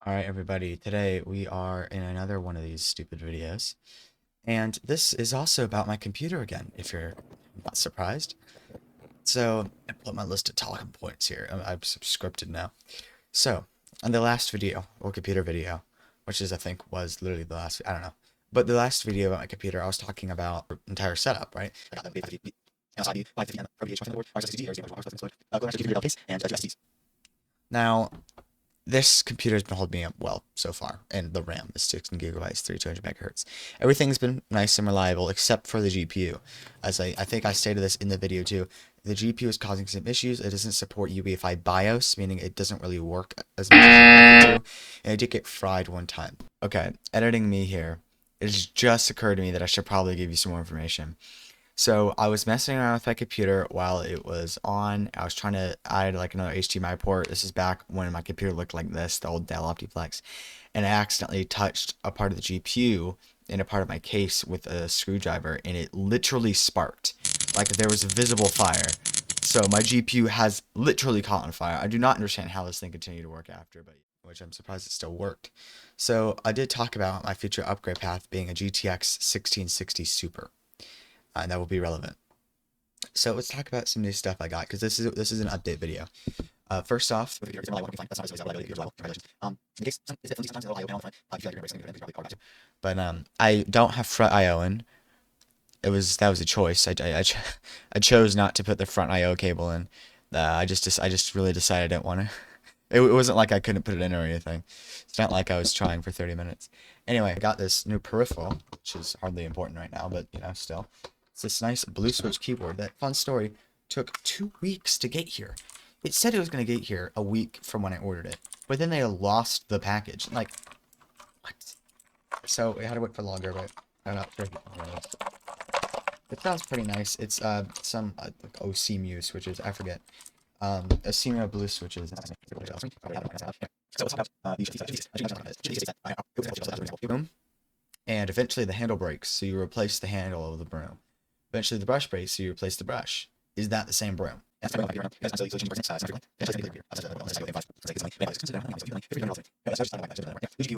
Alright everybody, today we are in another one of these stupid videos, and this is also about my computer again, if you're not surprised. So, I put my list of talking points here. I'm subscripted now. So, on the last video, or computer video, which is I think was literally the last, I don't know, but the last video about my computer, I was talking about the entire setup, right? Now, this computer's been holding me up well so far, and the RAM is 16 gigabytes, 3200 megahertz. Everything's been nice and reliable except for the GPU. As I think I stated this in the video too, the GPU is causing some issues. It doesn't support UEFI BIOS, meaning it doesn't really work as much as you'd like it to, and it did get fried one time. Okay, editing me here. It just occurred to me that I should probably give you some more information. So I was messing around with my computer while it was on. I was trying to add like another HDMI port. This is back when my computer looked like this, the old Dell Optiplex. And I accidentally touched a part of the GPU in a part of my case with a screwdriver, and it literally sparked. Like there was a visible fire. So my GPU has literally caught on fire. I do not understand how this thing continued to work after, but which I'm surprised it still worked. So I did talk about my future upgrade path being a GTX 1660 Super. And that will be relevant. So let's talk about some new stuff I got, because this is an update video. First off, but I don't have front IO in. That was a choice. I chose not to put the front IO cable in. I just really decided I didn't want to. It wasn't like I couldn't put it in or anything. It's not like I was trying for 30 minutes. Anyway, I got this new peripheral, which is hardly important right now, but you know, still. It's this nice blue switch keyboard. That fun story took 2 weeks to get here. It said it was going to get here a week from when I ordered it, but then they lost the package. Like, what? So I had to wait for longer, but I'm not sure. It sounds pretty nice. It's some like OCMU switches. I forget. OCMU blue switches. And eventually the handle breaks, so you replace the handle of the broom. Eventually the brush breaks, so you replace the brush. Is that the same broom?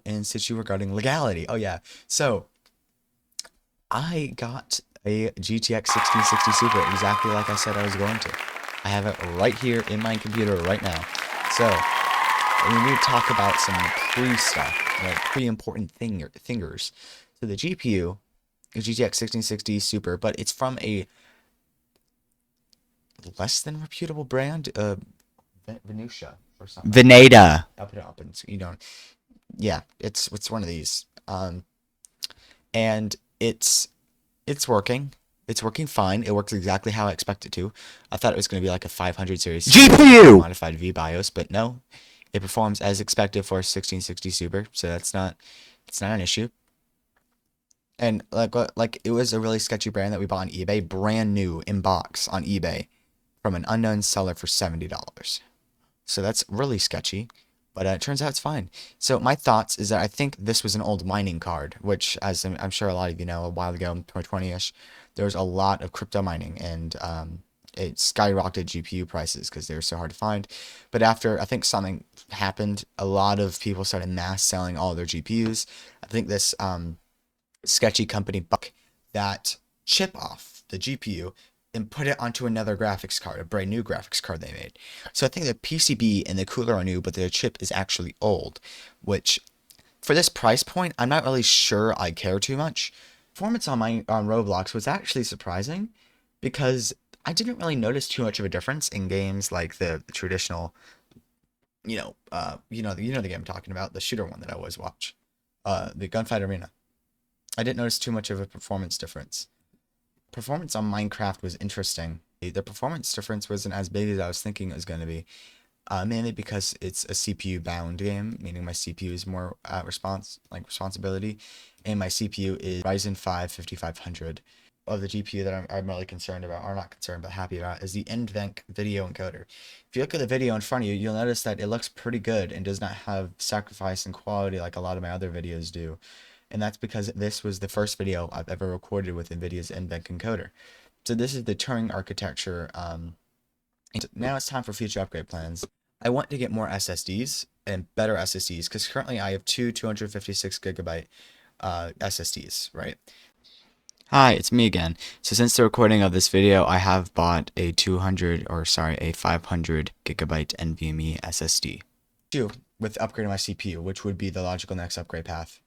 And since you regarding legality, oh yeah. So I got a GTX 1660 Super exactly like I said I was going to. I have it right here in my computer right now. So we need to talk about some pre-stuff, like pre-important thingers. So the GPU is GTX 1660 Super, but it's from a less than reputable brand, Venusia or something. Veneta. I'll put it up, and you don't. Yeah, it's one of these. And it's working. It's working fine. It works exactly how I expect it to. I thought it was going to be like a 500 series GPU modified VBIOS, but no. It performs as expected for a 1660 Super, so it's not an issue. And like it was a really sketchy brand that we bought on eBay, brand new in box on eBay from an unknown seller for $70. So that's really sketchy, but it turns out it's fine. So my thoughts is that I think this was an old mining card, which, as I'm sure a lot of you know, a while ago, 2020-ish, there was a lot of crypto mining, and it skyrocketed GPU prices because they were so hard to find. But after I think something happened, a lot of people started mass selling all their GPUs. I think this sketchy company buck that chip off the GPU and put it onto another graphics card, a brand new graphics card they made. So I think the PCB and the cooler are new, but the chip is actually old, which for this price point, I'm not really sure I care too much. Performance on Roblox was actually surprising because I didn't really notice too much of a difference in games like the traditional, you know the game I'm talking about, the shooter one that I always watch, the Gunfight Arena. I didn't notice too much of a performance difference. Performance on Minecraft was interesting. The performance difference wasn't as big as I was thinking it was going to be, mainly because it's a CPU bound game, meaning my CPU is more responsibility, and my CPU is Ryzen 5 5500. Of the GPU that I'm really concerned about, or not concerned but happy about, is the NVENC video encoder. If you look at the video in front of you, you'll notice that it looks pretty good and does not have sacrifice in quality like a lot of my other videos do. And that's because this was the first video I've ever recorded with NVIDIA's NVENC encoder. So this is the Turing architecture. Now it's time for future upgrade plans. I want to get more SSDs, and better SSDs, because currently I have two 256 gigabyte SSDs, right? Hi, it's me again. So since the recording of this video, I have bought a 500 gigabyte NVMe SSD. Two, with upgrading my CPU, which would be the logical next upgrade path,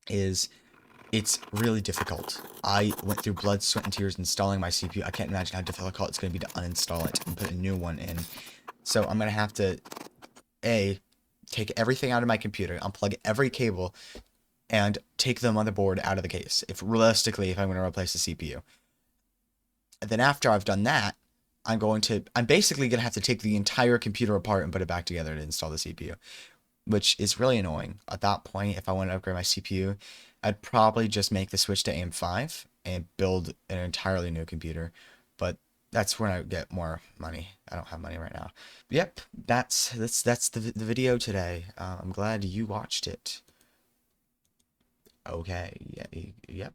is it's really difficult. I went through blood, sweat, and tears installing my CPU. I can't imagine how difficult it's going to be to uninstall it and put a new one in. So I'm going to have to, take everything out of my computer, unplug every cable, and take the motherboard out of the case, if I'm going to replace the CPU. And then after I've done that, I'm basically going to have to take the entire computer apart and put it back together to install the CPU, which is really annoying. At that point, if I want to upgrade my CPU, I'd probably just make the switch to AM5 and build an entirely new computer, but that's when I get more money. I don't have money right now. Yep, that's the video today. I'm glad you watched it. Okay, yeah, yep.